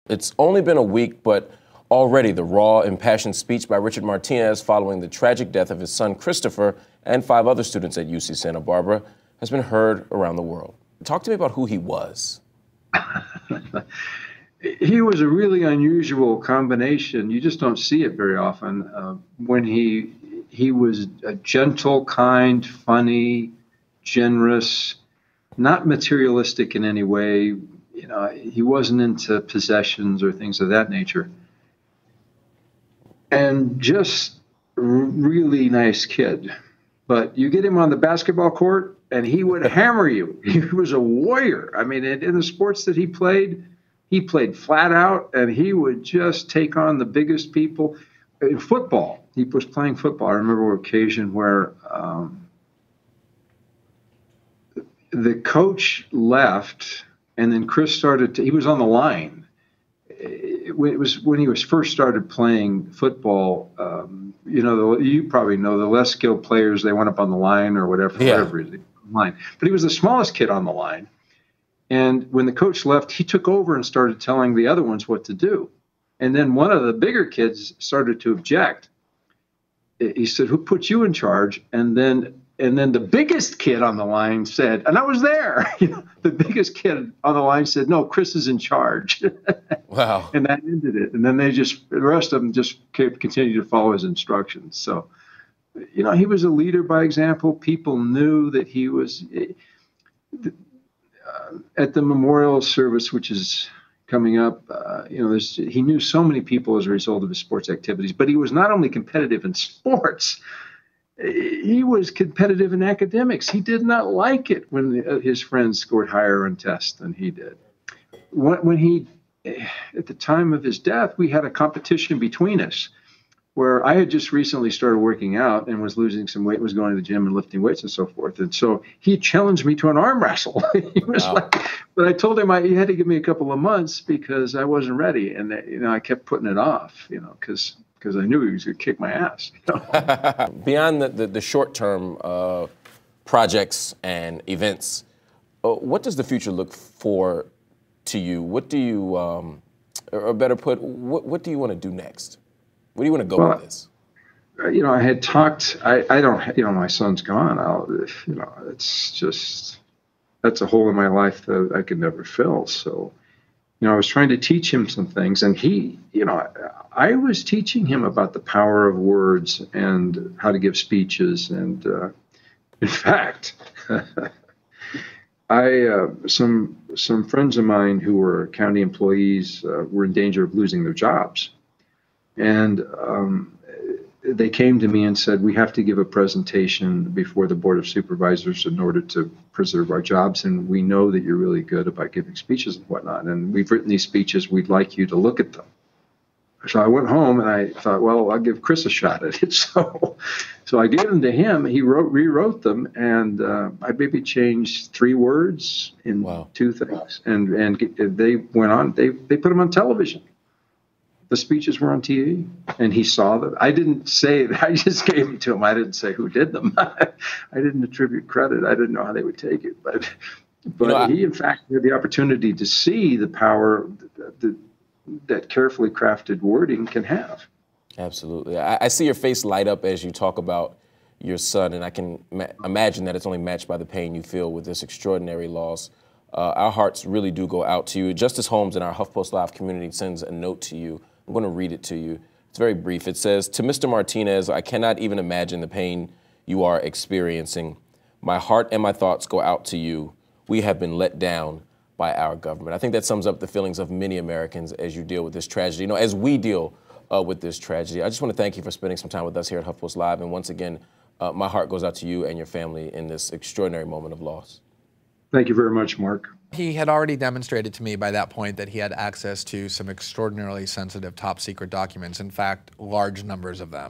It's only been a week, but already the raw, impassioned speech by Richard Martinez following the tragic death of his son Christopher and 5 other students at UC Santa Barbara has been heard around the world. Talk to me about who he was. He was a really unusual combination. You just don't see it very often. When he was a gentle, kind, funny, generous, not materialistic in any way. You know, he wasn't into possessions or things of that nature. And just really nice kid. But you get him on the basketball court and he would hammer you. He was a warrior. I mean, in the sports that he played flat out, and he would just take on the biggest people. In football, he was playing football. I remember an occasion where the coach left, and then Chris he was on the line. It was when he was first started playing football. You probably know the less skilled players, they went up on the line or whatever, whatever reason, line. But he was the smallest kid on the line. And when the coach left, he took over and started telling the other ones what to do. And then one of the bigger kids started to object. He said, "Who put you in charge?" And then the biggest kid on the line said, and I was there, the biggest kid on the line said, "No, Chris is in charge." Wow. And that ended it. And then the rest of them just continued to follow his instructions. So, he was a leader by example. People knew that he was, at the memorial service, which is coming up, he knew so many people as a result of his sports activities, but he was not only competitive in sports, he was competitive in academics. He did not like it when his friends scored higher on tests than he did. At the time of his death, we had a competition between us where I had just recently started working out and was losing some weight, was going to the gym and lifting weights and so forth. And so he challenged me to an arm wrestle. He was but I told him he had to give me a couple of months because I wasn't ready. And, I kept putting it off, because I knew he was going to kick my ass. Beyond the short-term projects and events, what does the future look for to you? What do you, or better put, what do you want to do next? Where do you want to go with this? I had talked, I don't, my son's gone. It's just, that's a hole in my life that I could never fill. So, I was trying to teach him some things, and I was teaching him about the power of words and how to give speeches. And in fact, some friends of mine who were county employees were in danger of losing their jobs. And they came to me and said, "We have to give a presentation before the Board of Supervisors in order to preserve our jobs. And we know that you're really good about giving speeches and whatnot. And we've written these speeches. We'd like you to look at them." So I went home and I thought, well, I'll give Chris a shot at it. So I gave them to him. He rewrote them, and I maybe changed 3 words in 2 things. And they went on. They put them on television. The speeches were on TV, and he saw them. I didn't say it. I just gave them to him. I didn't say who did them. I didn't attribute credit. I didn't know how they would take it. But he, in fact, had the opportunity to see the power that carefully crafted wording can have. Absolutely. I see your face light up as you talk about your son, and I can imagine that it's only matched by the pain you feel with this extraordinary loss. Our hearts really do go out to you. Justice Holmes in our HuffPost Live community sends a note to you. I'm going to read it to you. It's very brief. It says, "To Mr. Martinez, I cannot even imagine the pain you are experiencing. My heart and my thoughts go out to you. We have been let down by our government." I think that sums up the feelings of many Americans as you deal with this tragedy, as we deal with this tragedy. I just want to thank you for spending some time with us here at HuffPost Live. And once again, my heart goes out to you and your family in this extraordinary moment of loss. Thank you very much, Mark. He had already demonstrated to me by that point that he had access to some extraordinarily sensitive top secret documents, in fact, large numbers of them.